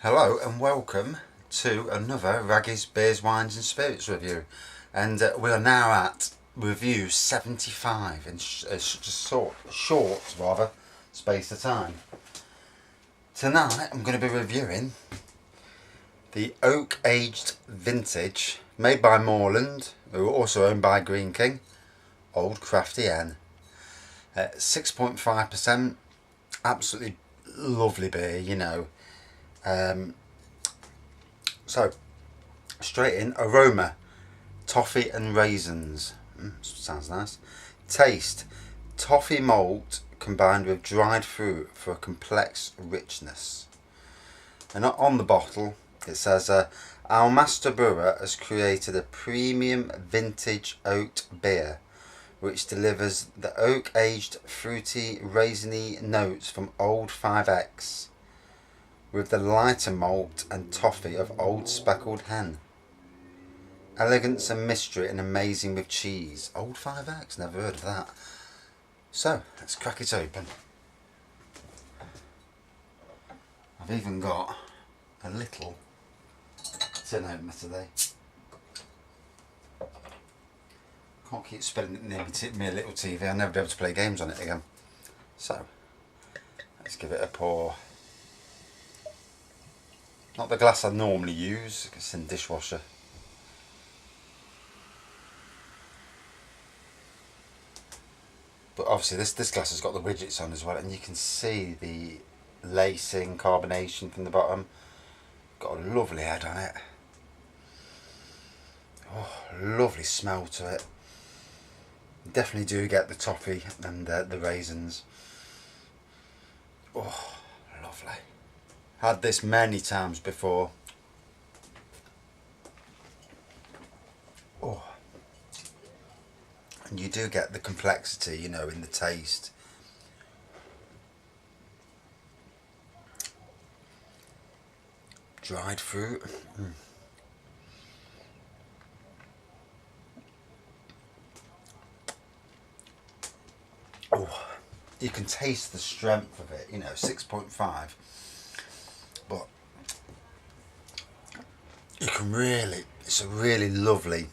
Hello and welcome to another Raggy's Beers, Wines and Spirits review, and we are now at review 75 in short space of time. Tonight I'm going to be reviewing the Oak Aged Vintage made by Morlands, who are also owned by Greene King, Old Crafty Hen. 6.5%, absolutely lovely beer, you know. So, straight in, aroma, toffee and raisins. Sounds nice. Taste, toffee malt combined with dried fruit for a complex richness. And on the bottle it says, our master brewer has created a premium vintage oat beer which delivers the oak aged fruity raisiny notes from Old 5X with the lighter malt and toffee of Old Speckled Hen. Elegance and mystery and amazing with cheese. Old 5X, never heard of that. So, let's crack it open. I've even got a little tin opener today. Can't keep spinning it near my little TV, I'll never be able to play games on it again. So, let's give it a pour. Not the glass I normally use, it's in the dishwasher. But obviously this glass has got the widgets on as well, and you can see the lacing, carbonation from the bottom. Got a lovely head on it. Oh, lovely smell to it. Definitely do get the toffee and the raisins. Oh, lovely. Had this many times before. Oh, and you do get the complexity, you know, in the taste. Dried fruit. Oh, you can taste the strength of it, you know, 6.5. But you can really, it's a really lovely,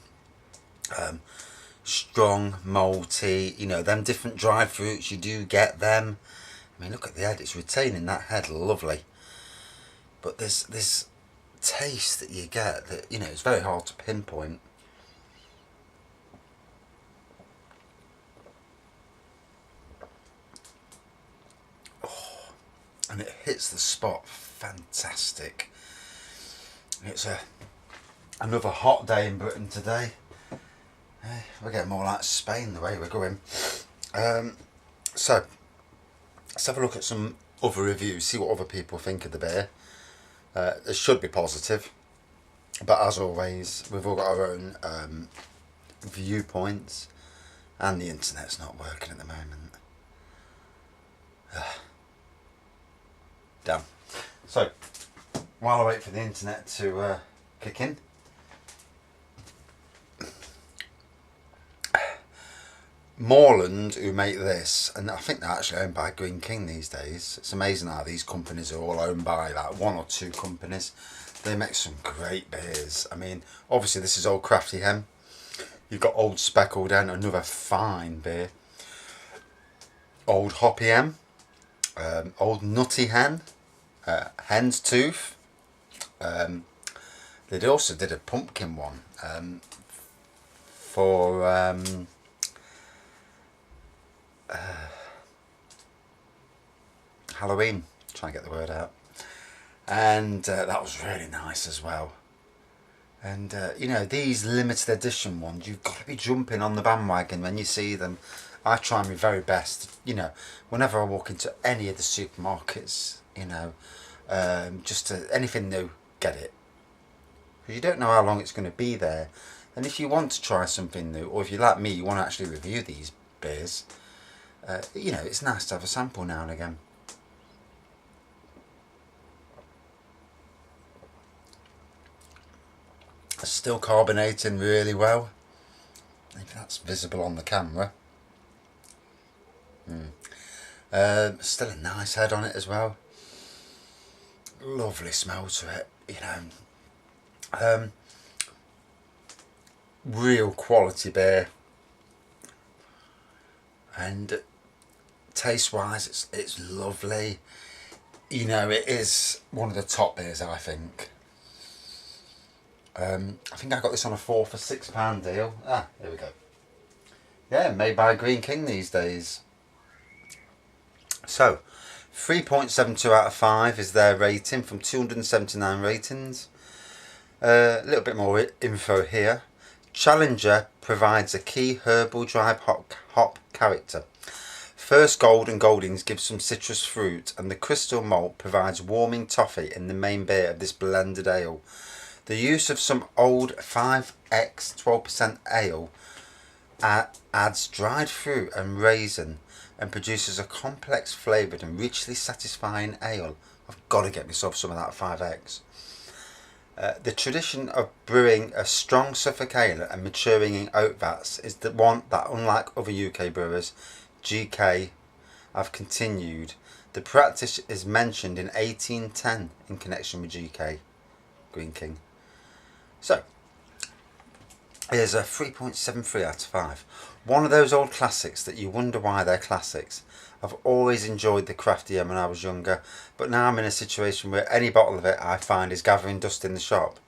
strong, malty, you know, them different dried fruits, you do get them. I mean, look at the head, it's retaining that head lovely. But there's this taste that you get that, you know, it's very hard to pinpoint. Oh, and it hits the spot fantastic. It's another hot day in Britain today. We're getting more like Spain the way we're going. So let's have a look at some other reviews, see what other people think of the beer. It should be positive, but as always we've all got our own viewpoints, and the internet's not working at the moment. Damn. So while I wait for the internet to kick in, Morlands, who make this, and I think they're actually owned by Greene King these days. It's amazing how these companies are all owned by like one or two companies. They make some great beers. I mean, obviously this is Old Crafty Hen. You've got Old Speckled Hen, another fine beer. Old Hoppy Hen, Old Nutty Hen, Hen's Tooth. They also did a pumpkin one for Halloween, trying to get the word out, and that was really nice as well. And you know, these limited edition ones, you've got to be jumping on the bandwagon when you see them. I try my very best, you know, whenever I walk into any of the supermarkets, you know, just to, anything new, get it, because you don't know how long it's going to be there. And if you want to try something new, or if you're like me, you want to actually review these beers, you know, it's nice to have a sample now and again. Still carbonating really well, if that's visible on the camera. Still a nice head on it as well. lovely smell to it, you know. Real quality beer, and taste wise it's lovely. You know, it is one of the top beers, I think. I think I got this on a 4 for £6 deal. Here we go. Yeah, made by Greene King these days. So 3.72 out of 5 is their rating from 279 ratings. A little bit more info here. Challenger provides a key herbal dry hop character. First Gold and Goldings give some citrus fruit, and the crystal malt provides warming toffee in the main beer of this blended ale. The use of some old 5x 12% ale adds dried fruit and raisin and produces a complex flavoured and richly satisfying ale. I've got to get myself some of that 5x. The tradition of brewing a strong Suffolk ale and maturing in oak vats is the one that, unlike other UK brewers, GK have continued. The practice is mentioned in 1810 in connection with GK, Greene King. So, here's a 3.73 out of 5. One of those old classics that you wonder why they're classics. I've always enjoyed the Crafty Hen when I was younger, but now I'm in a situation where any bottle of it I find is gathering dust in the shop.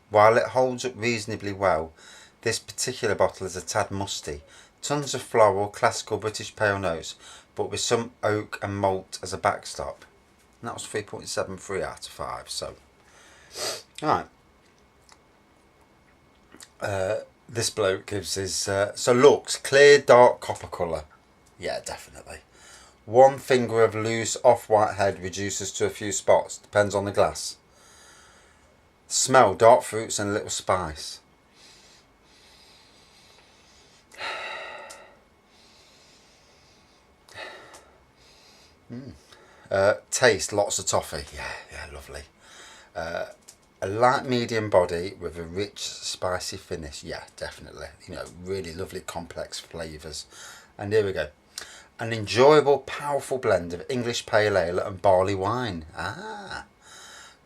While it holds up reasonably well, this particular bottle is a tad musty. Tons of floral, classical British pale notes, but with some oak and malt as a backstop. And that was 3.73 out of 5. So, alright. This bloke gives his... so looks, clear dark copper colour. Yeah, definitely. One finger of loose off-white head reduces to a few spots. Depends on the glass. Smell, dark fruits and a little spice. Taste, lots of toffee. Yeah, lovely. A light medium body with a rich spicy finish. Yeah, definitely. You know, really lovely complex flavours. And here we go. An enjoyable, powerful blend of English pale ale and barley wine.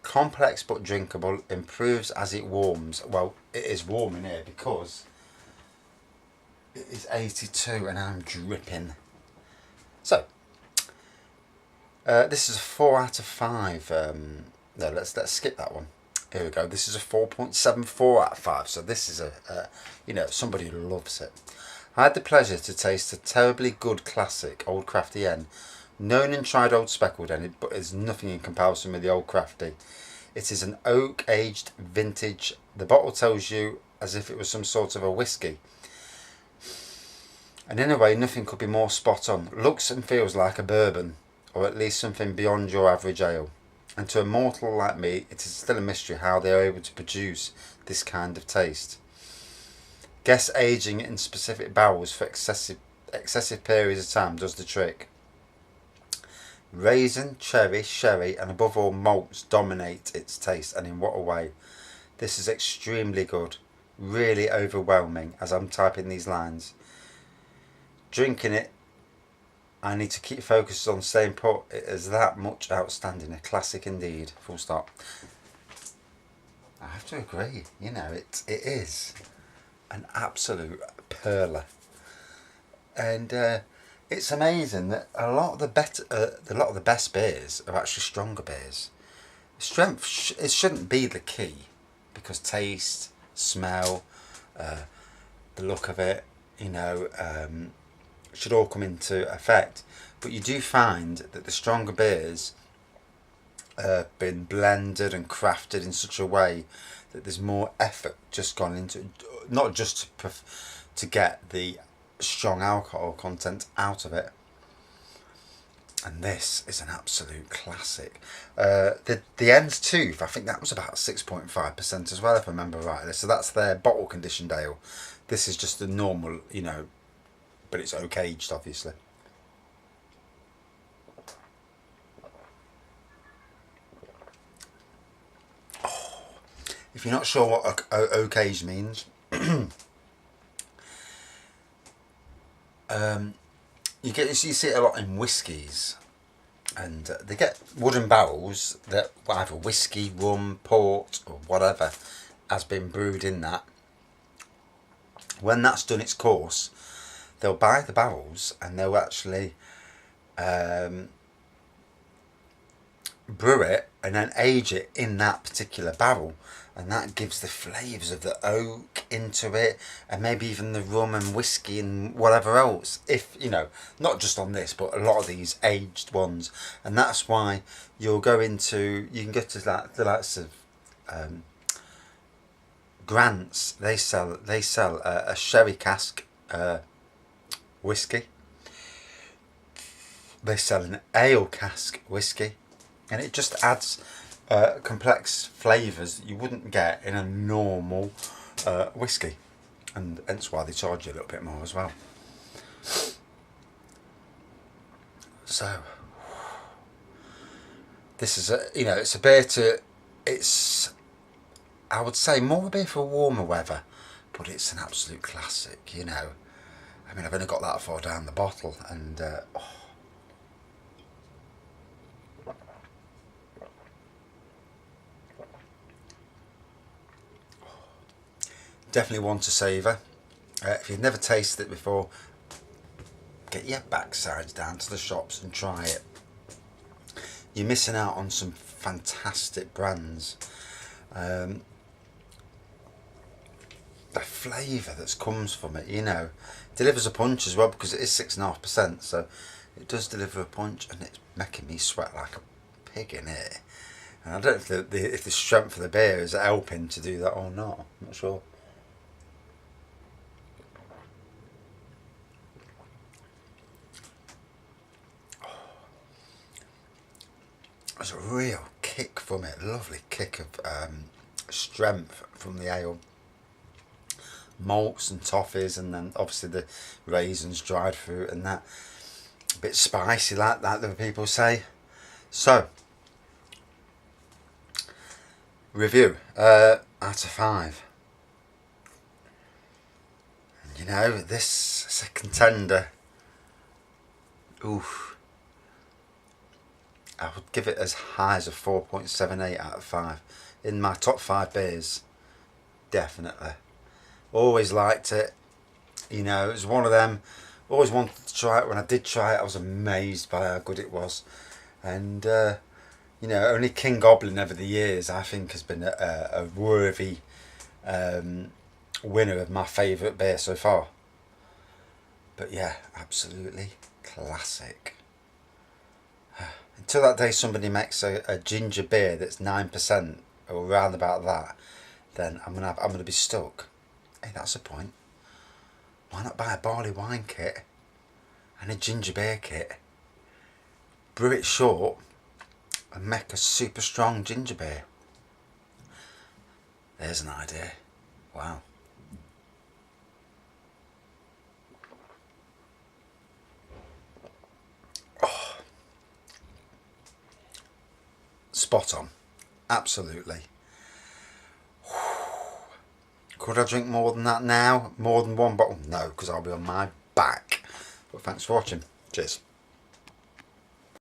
Complex but drinkable, improves as it warms. Well, it is warm in here because it is 82 and I'm dripping. So, this is a 4 out of 5. No, let's skip that one. Here we go. This is a 4.74 out of 5. So this is you know, somebody who loves it. I had the pleasure to taste a terribly good classic, Old Crafty Hen. Known and tried Old Speckled Hen, but is nothing in comparison with the Old Crafty. It is an oak-aged vintage. The bottle tells you as if it was some sort of a whiskey. And in a way, nothing could be more spot on. Looks and feels like a bourbon, or at least something beyond your average ale. And to a mortal like me, it is still a mystery how they are able to produce this kind of taste. Guess aging in specific barrels for excessive periods of time does the trick. Raisin, cherry, sherry and above all malts dominate its taste, and in what a way. This is extremely good, really overwhelming as I'm typing these lines. Drinking it, I need to keep focused on staying put. It is that much outstanding, a classic indeed, full stop. I have to agree, you know, it is an absolute perler. And it's amazing that a lot of the best beers are actually stronger beers. Strength it shouldn't be the key, because taste, smell, the look of it, you know, should all come into effect. But you do find that the stronger beers have been blended and crafted in such a way that there's more effort just gone into, not just to get the strong alcohol content out of it. And this is an absolute classic. The End's Tooth, I think that was about 6.5% as well, if I remember rightly. So that's their bottle conditioned ale. This is just the normal, you know, but it's oak aged, obviously. Oh, if you're not sure what oak aged means, you see it a lot in whiskies, And they get wooden barrels that either whiskey, rum, port or whatever has been brewed in that. When that's done its course, they'll buy the barrels and they'll actually brew it and then age it in that particular barrel, and that gives the flavours of the oak into it, and maybe even the rum and whiskey and whatever else, if you know, not just on this but a lot of these aged ones. And that's why you'll go into, you can go to the likes of Grant's. They sell a sherry cask whiskey. They sell an ale cask whiskey, and it just adds complex flavours you wouldn't get in a normal whiskey, and hence why they charge you a little bit more as well. So this is it's a beer it's I would say more a beer for warmer weather, but it's an absolute classic. I mean, I've only got that far down the bottle, and definitely one to savour. If you've never tasted it before, get your backsides down to the shops and try it. You're missing out on some fantastic brands. The flavour that comes from it, delivers a punch as well, because it is 6.5%, so it does deliver a punch, and it's making me sweat like a pig in it. And I don't know if the strength of the beer is helping to do that or not. I'm not sure. There's a real kick from it, lovely kick of strength from the ale. Malts and toffees, and then obviously the raisins, dried fruit, and that. A bit spicy like that, the people say. So, review out of 5. And this is a contender. Oof. I would give it as high as a 4.78 out of 5. In my top 5 beers, definitely. Always liked it. It was one of them. Always wanted to try it. When I did try it, I was amazed by how good it was. And only King Goblin over the years, I think, has been a worthy winner of my favourite beer so far. But yeah, absolutely classic. Until that day somebody makes a ginger beer that's 9% or around about that, then I'm gonna be stuck. Hey, that's a point. Why not buy a barley wine kit and a ginger beer kit, brew it short, and make a super strong ginger beer? There's an idea. Wow. Oh. Spot on. Absolutely. Could I drink more than that now? More than one bottle? No, because I'll be on my back. But thanks for watching. Cheers.